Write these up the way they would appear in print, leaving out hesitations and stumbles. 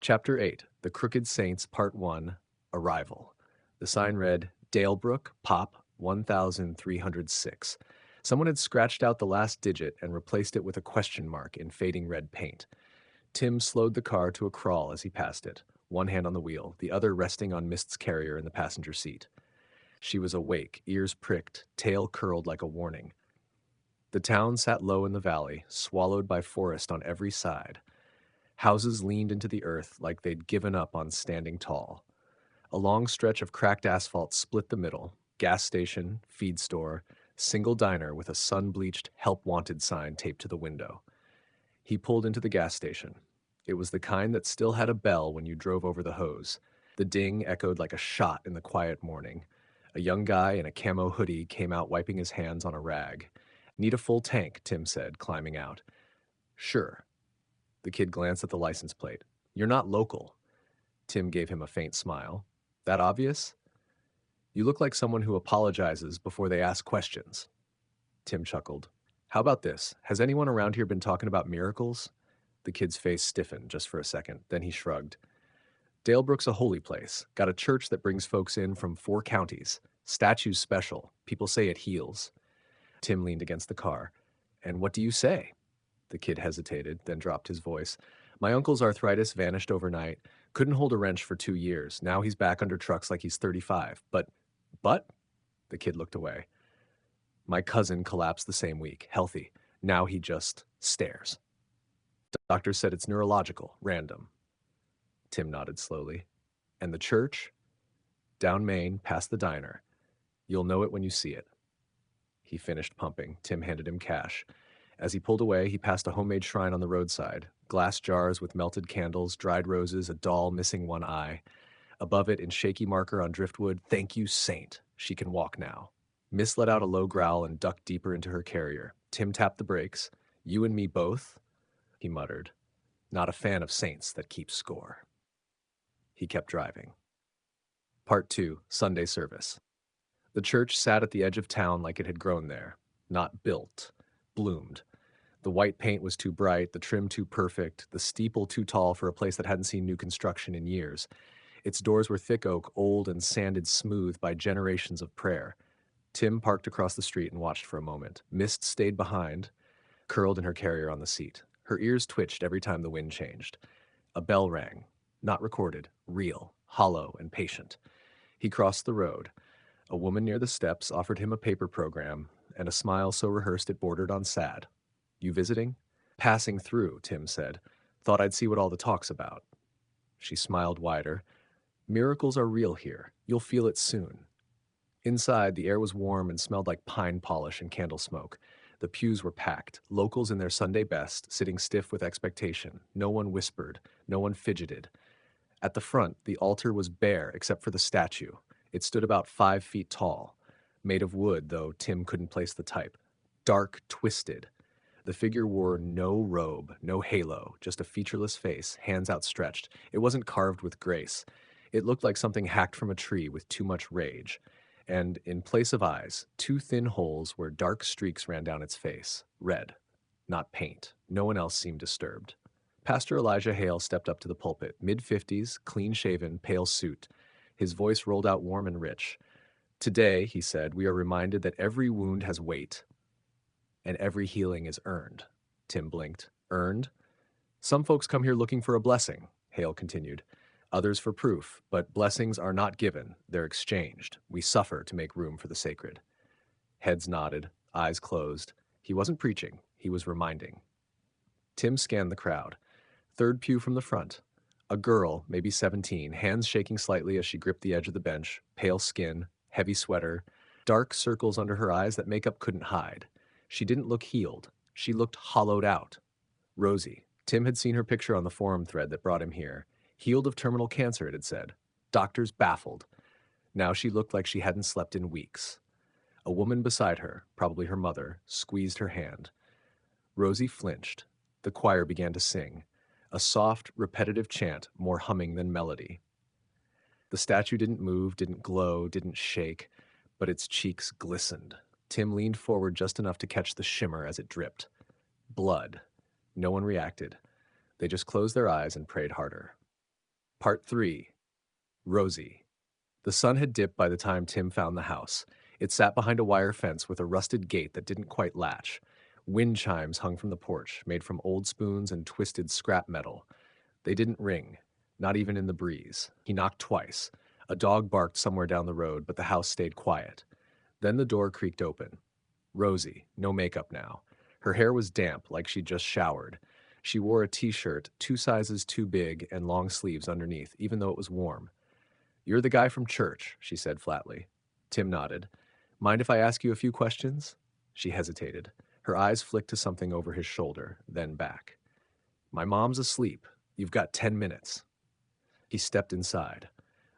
Chapter 8, The Crooked Saints, Part 1, Arrival. The sign read, Dalebrook, Pop, 1306. Someone had scratched out the last digit and replaced it with a question mark in fading red paint. Tim slowed the car to a crawl as he passed it, one hand on the wheel, the other resting on Mist's carrier in the passenger seat. She was awake, ears pricked, tail curled like a warning. The town sat low in the valley, swallowed by forest on every side. Houses leaned into the earth like they'd given up on standing tall. A long stretch of cracked asphalt split the middle, gas station, feed store, single diner with a sun-bleached help wanted sign taped to the window. He pulled into the gas station. It was the kind that still had a bell when you drove over the hose. The ding echoed like a shot in the quiet morning. A young guy in a camo hoodie came out wiping his hands on a rag. Need a full tank, Tim said, climbing out. Sure. The kid glanced at the license plate. You're not local. Tim gave him a faint smile. That obvious? You look like someone who apologizes before they ask questions. Tim chuckled. How about this? Has anyone around here been talking about miracles? The kid's face stiffened just for a second, then he shrugged. Dalebrook's a holy place. Got a church that brings folks in from 4 counties. Statue's special. People say it heals. Tim leaned against the car. And what do you say? The kid hesitated, then dropped his voice. My uncle's arthritis vanished overnight. Couldn't hold a wrench for 2 years. Now he's back under trucks like he's 35. But? The kid looked away. My cousin collapsed the same week, healthy. Now he just stares. Doctor said it's neurological, random. Tim nodded slowly. And the church? Down Main, past the diner. You'll know it when you see it. He finished pumping. Tim handed him cash. As he pulled away, he passed a homemade shrine on the roadside. Glass jars with melted candles, dried roses, a doll missing one eye. Above it, in shaky marker on driftwood, thank you, saint. She can walk now. Miss let out a low growl and ducked deeper into her carrier. Tim tapped the brakes. You and me both? He muttered. Not a fan of saints that keep score. He kept driving. Part 2, Sunday Service. The church sat at the edge of town like it had grown there. Not built. Bloomed. The white paint was too bright, the trim too perfect, the steeple too tall for a place that hadn't seen new construction in years. Its doors were thick oak, old and sanded smooth by generations of prayer. Tim parked across the street and watched for a moment. Mist stayed behind, curled in her carrier on the seat. Her ears twitched every time the wind changed. A bell rang. Not recorded. Real. Hollow and patient. He crossed the road. A woman near the steps offered him a paper program, and a smile so rehearsed it bordered on sad. You visiting? Passing through, Tim said. Thought I'd see what all the talk's about. She smiled wider. Miracles are real here. You'll feel it soon. Inside, the air was warm and smelled like pine polish and candle smoke. The pews were packed, locals in their Sunday best, sitting stiff with expectation. No one whispered. No one fidgeted. At the front, the altar was bare except for the statue. It stood about 5 feet tall. Made of wood, though Tim couldn't place the type. Dark, twisted. The figure wore no robe, no halo, just a featureless face, hands outstretched. It wasn't carved with grace. It looked like something hacked from a tree with too much rage. And in place of eyes, 2 thin holes where dark streaks ran down its face. Red. Not paint. No one else seemed disturbed. Pastor Elijah Hale stepped up to the pulpit, mid-50s, clean-shaven, pale suit. His voice rolled out warm and rich. Today, he said, we are reminded that every wound has weight, and every healing is earned. Tim blinked. Earned? Some folks come here looking for a blessing, Hale continued. Others for proof, but blessings are not given, they're exchanged. We suffer to make room for the sacred. Heads nodded, eyes closed. He wasn't preaching, he was reminding. Tim scanned the crowd. 3rd pew from the front. A girl, maybe 17, hands shaking slightly as she gripped the edge of the bench, pale skin, heavy sweater, dark circles under her eyes that makeup couldn't hide. She didn't look healed. She looked hollowed out. Rosie. Tim had seen her picture on the forum thread that brought him here. Healed of terminal cancer, it had said. Doctors baffled. Now she looked like she hadn't slept in weeks. A woman beside her, probably her mother, squeezed her hand. Rosie flinched. The choir began to sing. A soft, repetitive chant, more humming than melody. The statue didn't move, didn't glow, didn't shake, but its cheeks glistened. Tim leaned forward just enough to catch the shimmer as it dripped. Blood. No one reacted. They just closed their eyes and prayed harder. Part 3. Rosie. The sun had dipped by the time Tim found the house. It sat behind a wire fence with a rusted gate that didn't quite latch. Wind chimes hung from the porch, made from old spoons and twisted scrap metal. They didn't ring, not even in the breeze. He knocked twice. A dog barked somewhere down the road, but the house stayed quiet. Then the door creaked open. Rosie, no makeup now. Her hair was damp, like she'd just showered. She wore a t-shirt, 2 sizes too big, and long sleeves underneath, even though it was warm. "You're the guy from church," she said flatly. Tim nodded. "Mind if I ask you a few questions?" She hesitated. Her eyes flicked to something over his shoulder, then back. "My mom's asleep. You've got 10 minutes." He stepped inside.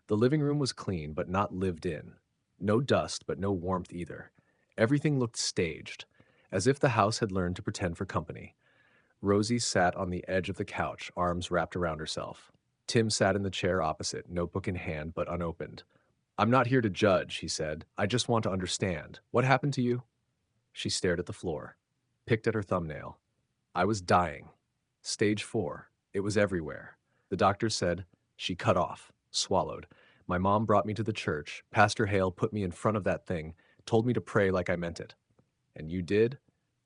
The living room was clean, but not lived in. No dust, but no warmth either. Everything looked staged, as if the house had learned to pretend for company. Rosie sat on the edge of the couch, arms wrapped around herself. Tim sat in the chair opposite, notebook in hand, but unopened. "I'm not here to judge," he said. "I just want to understand. What happened to you?" She stared at the floor, picked at her thumbnail. "I was dying. Stage 4. It was everywhere. The doctor said," she cut off, swallowed. "My mom brought me to the church. Pastor Hale put me in front of that thing, told me to pray like I meant it." "And you did?"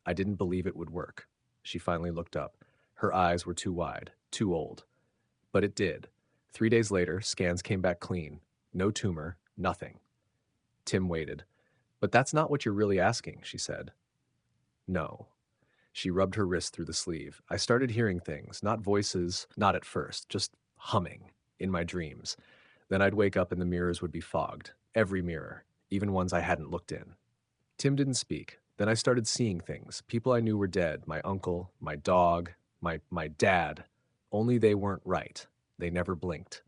"I didn't believe it would work." She finally looked up. Her eyes were too wide, too old. But it did. 3 days later, scans came back clean. No tumor, nothing. Tim waited. "But that's not what you're really asking," she said. "No." She rubbed her wrist through the sleeve. "I started hearing things, not voices, not at first, just humming, in my dreams. Then I'd wake up and the mirrors would be fogged. Every mirror, even ones I hadn't looked in." Tim didn't speak. "Then I started seeing things. People I knew were dead. My uncle, my dog, my dad. Only they weren't right. They never blinked."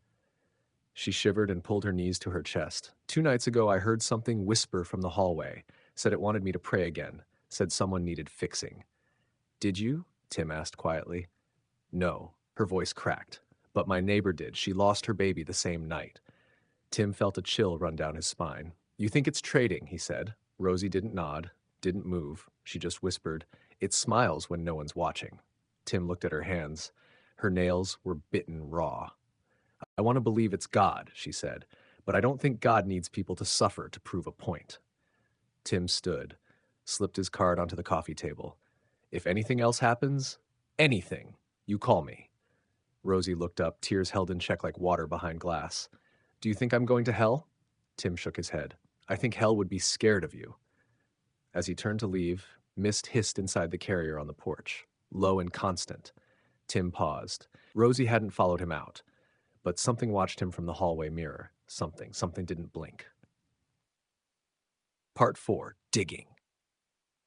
She shivered and pulled her knees to her chest. "2 nights ago, I heard something whisper from the hallway. Said it wanted me to pray again. Said someone needed fixing." "Did you?" Tim asked quietly. "No." Her voice cracked. "But my neighbor did. She lost her baby the same night." Tim felt a chill run down his spine. "You think it's trading," he said. Rosie didn't nod, didn't move. She just whispered, "It smiles when no one's watching." Tim looked at her hands. Her nails were bitten raw. "I want to believe it's God," she said, "but I don't think God needs people to suffer to prove a point." Tim stood, slipped his card onto the coffee table. "If anything else happens, anything, you call me." Rosie looked up, tears held in check like water behind glass. "Do you think I'm going to hell?" Tim shook his head. "I think hell would be scared of you." As he turned to leave, mist hissed inside the carrier on the porch, low and constant. Tim paused. Rosie hadn't followed him out, but something watched him from the hallway mirror. Something didn't blink. Part 4. Digging.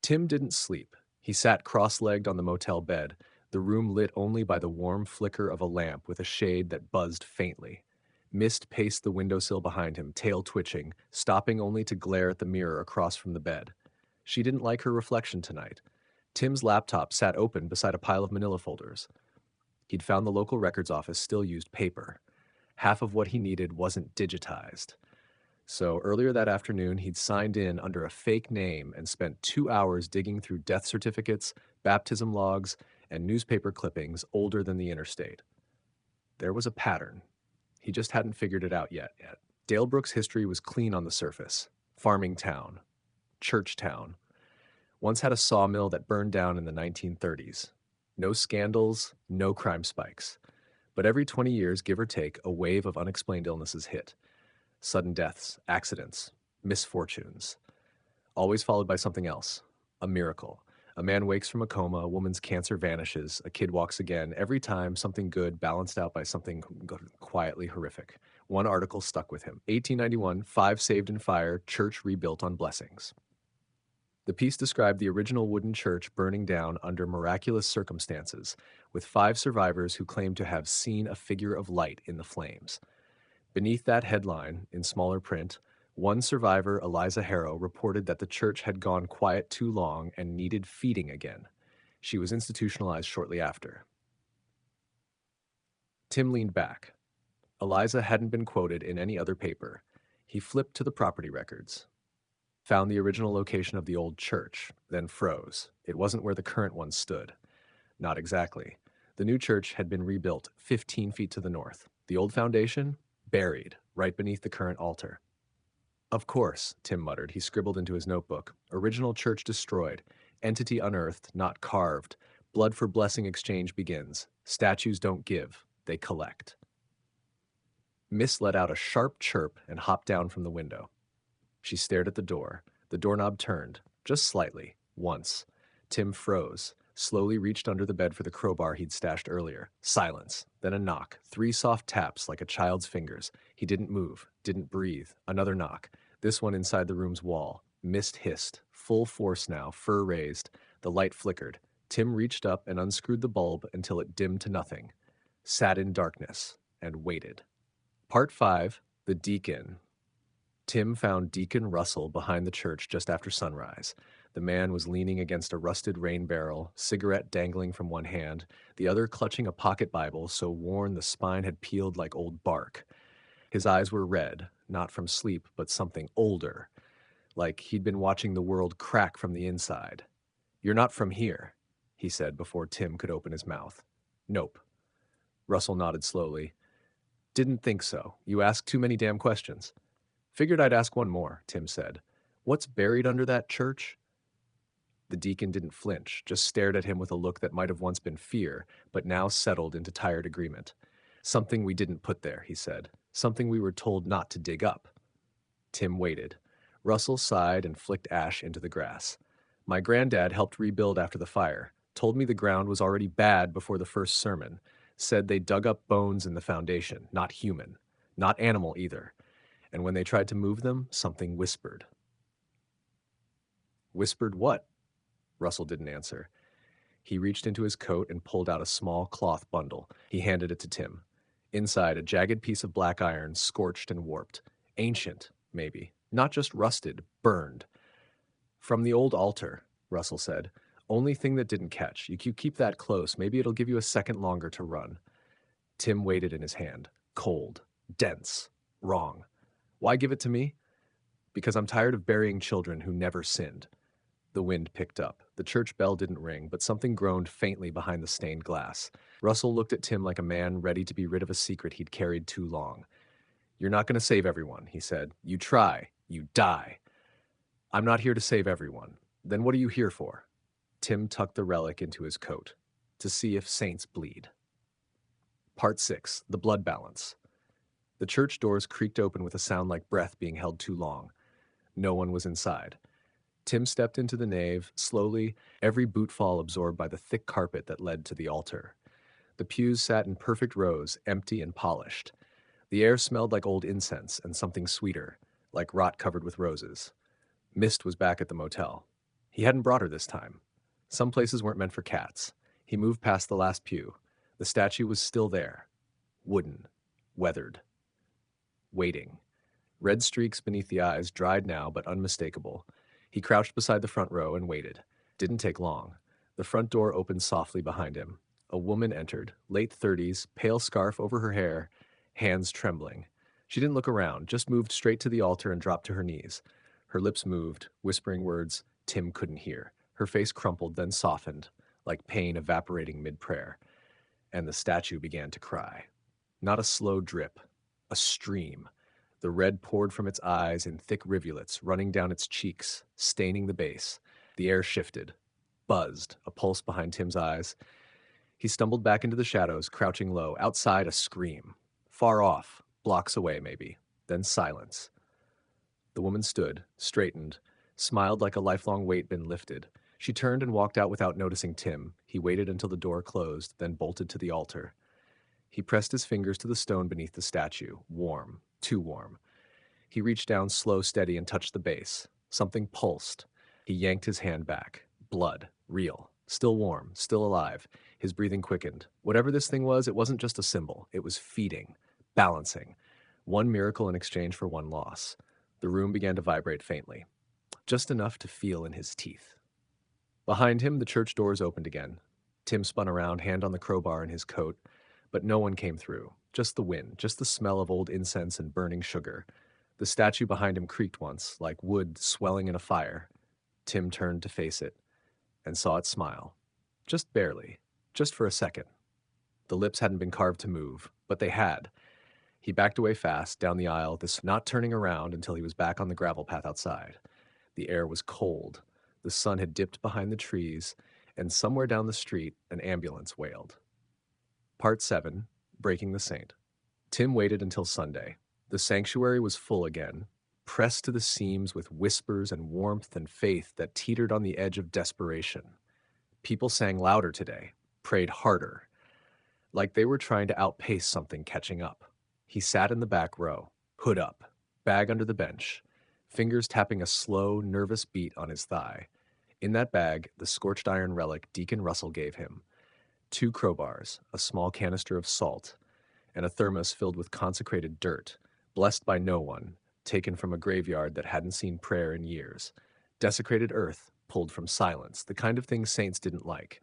Tim didn't sleep. He sat cross-legged on the motel bed, the room lit only by the warm flicker of a lamp with a shade that buzzed faintly. Mist paced the windowsill behind him, tail twitching, stopping only to glare at the mirror across from the bed. She didn't like her reflection tonight. Tim's laptop sat open beside a pile of manila folders. He'd found the local records office still used paper. Half of what he needed wasn't digitized. So earlier that afternoon, he'd signed in under a fake name and spent 2 hours digging through death certificates, baptism logs, and newspaper clippings older than the interstate. There was a pattern. He just hadn't figured it out yet. Dalebrook's history was clean on the surface. Farming town. Church town. Once had a sawmill that burned down in the 1930s. No scandals, no crime spikes. But every 20 years, give or take, a wave of unexplained illnesses hit. Sudden deaths, accidents, misfortunes. Always followed by something else. A miracle. A man wakes from a coma, a woman's cancer vanishes, a kid walks again. Every time, something good balanced out by something quietly horrific. One article stuck with him. 1891, 5 saved in fire, church rebuilt on blessings. The piece described the original wooden church burning down under miraculous circumstances, with 5 survivors who claimed to have seen a figure of light in the flames. Beneath that headline, in smaller print, one survivor, Eliza Harrow, reported that the church had gone quiet too long and needed feeding again. She was institutionalized shortly after. Tim leaned back. Eliza hadn't been quoted in any other paper. He flipped to the property records. Found the original location of the old church, then froze. It wasn't where the current one stood. Not exactly. The new church had been rebuilt 15 feet to the north. The old foundation? Buried, right beneath the current altar. Of course, Tim muttered. He scribbled into his notebook. Original church destroyed. Entity unearthed, not carved. Blood for blessing exchange begins. Statues don't give, they collect. Miss let out a sharp chirp and hopped down from the window. She stared at the door. The doorknob turned, just slightly, once. Tim froze, slowly reached under the bed for the crowbar he'd stashed earlier. Silence, then a knock, 3 soft taps like a child's fingers. He didn't move, didn't breathe. Another knock, this one inside the room's wall. Mist hissed, full force now, fur raised. The light flickered. Tim reached up and unscrewed the bulb until it dimmed to nothing. Sat in darkness and waited. Part 5, The Deacon. Tim found Deacon Russell behind the church just after sunrise. The man was leaning against a rusted rain barrel, cigarette dangling from one hand, the other clutching a pocket Bible so worn the spine had peeled like old bark. His eyes were red, not from sleep, but something older, like he'd been watching the world crack from the inside. "You're not from here," he said before Tim could open his mouth. "Nope." Russell nodded slowly. "Didn't think so. You ask too many damn questions." "Figured I'd ask one more," Tim said. "What's buried under that church?" The deacon didn't flinch, just stared at him with a look that might have once been fear, but now settled into tired agreement. "Something we didn't put there," he said. "Something we were told not to dig up." Tim waited. Russell sighed and flicked ash into the grass. "My granddad helped rebuild after the fire. Told me the ground was already bad before the first sermon. Said they dug up bones in the foundation, not human. Not animal either. And when they tried to move them, something whispered." "Whispered what?" Russell didn't answer. He reached into his coat and pulled out a small cloth bundle. He handed it to Tim. Inside, a jagged piece of black iron, scorched and warped. Ancient, maybe. Not just rusted, burned. "From the old altar," Russell said. "Only thing that didn't catch. You keep that close. Maybe it'll give you a second longer to run." Tim weighed it in his hand. Cold. Dense. Wrong. "Why give it to me?" "Because I'm tired of burying children who never sinned." The wind picked up. The church bell didn't ring, but something groaned faintly behind the stained glass. Russell looked at Tim like a man ready to be rid of a secret he'd carried too long. "You're not going to save everyone," he said. "You try. You die." "I'm not here to save everyone." "Then what are you here for?" Tim tucked the relic into his coat. "To see if saints bleed." Part 6, The Blood Balance. The church doors creaked open with a sound like breath being held too long. No one was inside. Tim stepped into the nave, slowly, every bootfall absorbed by the thick carpet that led to the altar. The pews sat in perfect rows, empty and polished. The air smelled like old incense and something sweeter, like rot covered with roses. Mist was back at the motel. He hadn't brought her this time. Some places weren't meant for cats. He moved past the last pew. The statue was still there. Wooden. Weathered. Waiting. Red streaks beneath the eyes, dried now but unmistakable. He crouched beside the front row and waited. Didn't take long. The front door opened softly behind him. A woman entered, late 30s, pale scarf over her hair, hands trembling. She didn't look around, just moved straight to the altar and dropped to her knees. Her lips moved, whispering words Tim couldn't hear. Her face crumpled, then softened, like pain evaporating mid-prayer. And the statue began to cry. Not a slow drip, a stream. The red poured from its eyes in thick rivulets, running down its cheeks, staining the base. The air shifted, buzzed, a pulse behind Tim's eyes. He stumbled back into the shadows, crouching low. Outside, a scream. Far off, blocks away maybe. Then silence. The woman stood, straightened, smiled like a lifelong weight been lifted. She turned and walked out without noticing Tim. He waited until the door closed, then bolted to the altar. He pressed his fingers to the stone beneath the statue, warm, too warm. He reached down slow, steady, and touched the base. Something pulsed. He yanked his hand back. Blood, real, still warm, still alive. His breathing quickened. Whatever this thing was, it wasn't just a symbol. It was feeding, balancing. One miracle in exchange for one loss. The room began to vibrate faintly, just enough to feel in his teeth. Behind him, the church doors opened again. Tim spun around, hand on the crowbar in his coat, but no one came through. Just the wind, just the smell of old incense and burning sugar. The statue behind him creaked once, like wood swelling in a fire. Tim turned to face it and saw it smile. Just barely, just for a second. The lips hadn't been carved to move, but they had. He backed away fast, down the aisle, this not turning around until he was back on the gravel path outside. The air was cold. The sun had dipped behind the trees, and somewhere down the street, an ambulance wailed. Part 7, Breaking the Saint. Tim waited until Sunday. The sanctuary was full again, pressed to the seams with whispers and warmth and faith that teetered on the edge of desperation. People sang louder today, prayed harder, like they were trying to outpace something catching up. He sat in the back row, hood up, bag under the bench, fingers tapping a slow, nervous beat on his thigh. In that bag, the scorched iron relic Deacon Russell gave him, 2 crowbars, a small canister of salt, and a thermos filled with consecrated dirt, blessed by no one, taken from a graveyard that hadn't seen prayer in years. Desecrated earth, pulled from silence, the kind of thing saints didn't like.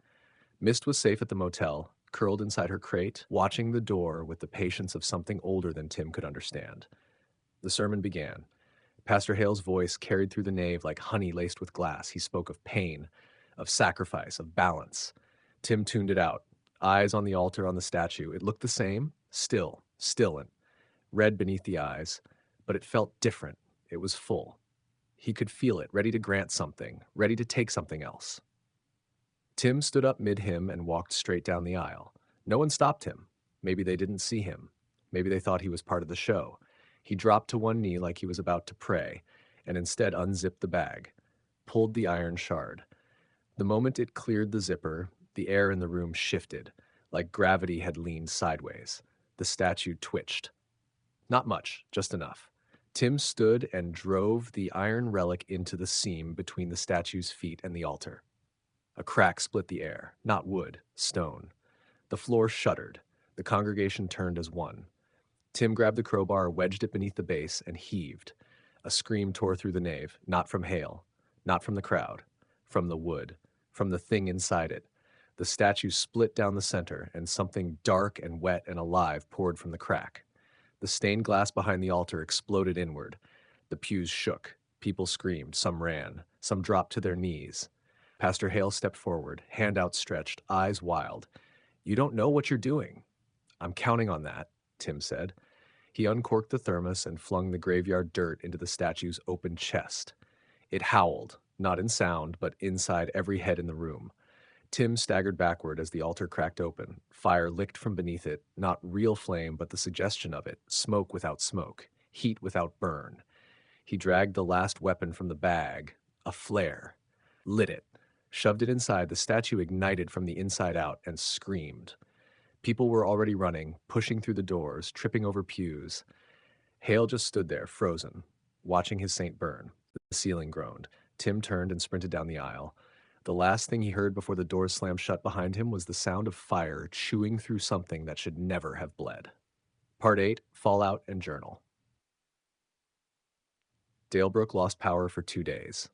Mist was safe at the motel, curled inside her crate, watching the door with the patience of something older than Tim could understand. The sermon began. Pastor Hale's voice carried through the nave like honey laced with glass. He spoke of pain, of sacrifice, of balance. Tim tuned it out. Eyes on the altar on the statue. It looked the same, still, and red beneath the eyes, but it felt different. It was full. He could feel it, ready to grant something, ready to take something else. Tim stood up mid-hymn and walked straight down the aisle. No one stopped him. Maybe they didn't see him. Maybe they thought he was part of the show. He dropped to one knee like he was about to pray, and instead unzipped the bag, pulled the iron shard. The moment it cleared the zipper, the air in the room shifted, like gravity had leaned sideways. The statue twitched. Not much, just enough. Tim stood and drove the iron relic into the seam between the statue's feet and the altar. A crack split the air, not wood, stone. The floor shuddered. The congregation turned as one. Tim grabbed the crowbar, wedged it beneath the base, and heaved. A scream tore through the nave, not from Hale, not from the crowd, from the wood, from the thing inside it. The statue split down the center, and something dark and wet and alive poured from the crack. The stained glass behind the altar exploded inward. The pews shook. People screamed. Some ran. Some dropped to their knees. Pastor Hale stepped forward, hand outstretched, eyes wild. "You don't know what you're doing." "I'm counting on that," Tim said. He uncorked the thermos and flung the graveyard dirt into the statue's open chest. It howled, not in sound, but inside every head in the room. Tim staggered backward as the altar cracked open. Fire licked from beneath it, not real flame, but the suggestion of it, smoke without smoke, heat without burn. He dragged the last weapon from the bag, a flare, lit it, shoved it inside. The statue ignited from the inside out and screamed. People were already running, pushing through the doors, tripping over pews. Hale just stood there, frozen, watching his saint burn. The ceiling groaned. Tim turned and sprinted down the aisle. The last thing he heard before the doors slammed shut behind him was the sound of fire chewing through something that should never have bled. Part 8, Fallout and Journal. Dalebrook lost power for 2 days.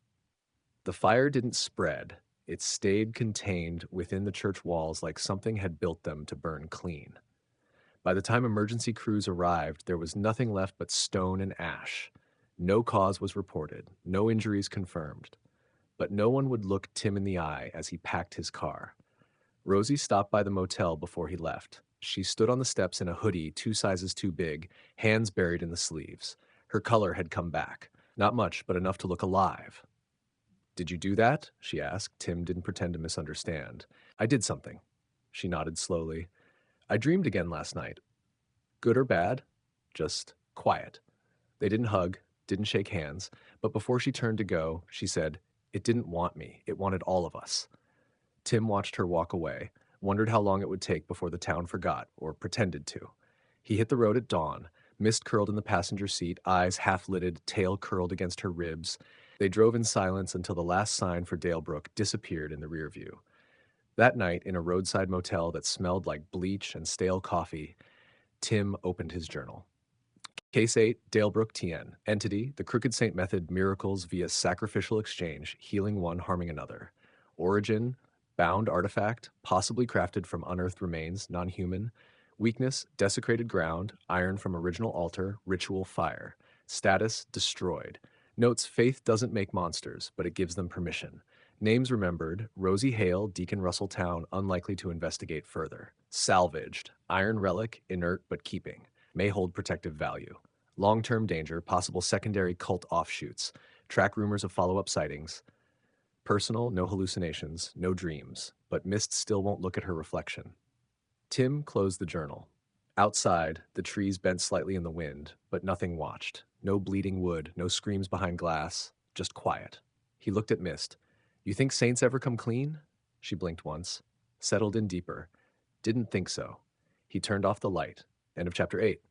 The fire didn't spread. It stayed contained within the church walls like something had built them to burn clean. By the time emergency crews arrived, there was nothing left but stone and ash. No cause was reported, no injuries confirmed. But no one would look Tim in the eye as he packed his car. Rosie stopped by the motel before he left. She stood on the steps in a hoodie 2 sizes too big, hands buried in the sleeves. Her color had come back. Not much, but enough to look alive. "Did you do that?" she asked. Tim didn't pretend to misunderstand. "I did something." She nodded slowly. "I dreamed again last night." "Good or bad?" "Just quiet." They didn't hug, didn't shake hands, but before she turned to go, she said, "It didn't want me. It wanted all of us." Tim watched her walk away, wondered how long it would take before the town forgot, or pretended to. He hit the road at dawn, mist curled in the passenger seat, eyes half-lidded, tail curled against her ribs. They drove in silence until the last sign for Dalebrook disappeared in the rear view. That night, in a roadside motel that smelled like bleach and stale coffee, Tim opened his journal. Case 8, Dalebrook TN. Entity, the Crooked Saint Method, miracles via sacrificial exchange, healing one, harming another. Origin, bound artifact, possibly crafted from unearthed remains, non-human. Weakness, desecrated ground, iron from original altar, ritual fire. Status, destroyed. Notes, faith doesn't make monsters, but it gives them permission. Names remembered, Rosie Hale, Deacon Russelltown, unlikely to investigate further. Salvaged, iron relic, inert but keeping. May hold protective value. Long-term danger, possible secondary cult offshoots. Track rumors of follow-up sightings. Personal, no hallucinations, no dreams, but Mist still won't look at her reflection. Tim closed the journal. Outside, the trees bent slightly in the wind, but nothing watched. No bleeding wood, no screams behind glass, just quiet. He looked at Mist. You think saints ever come clean? She blinked once, settled in deeper. Didn't think so. He turned off the light. End of chapter 8.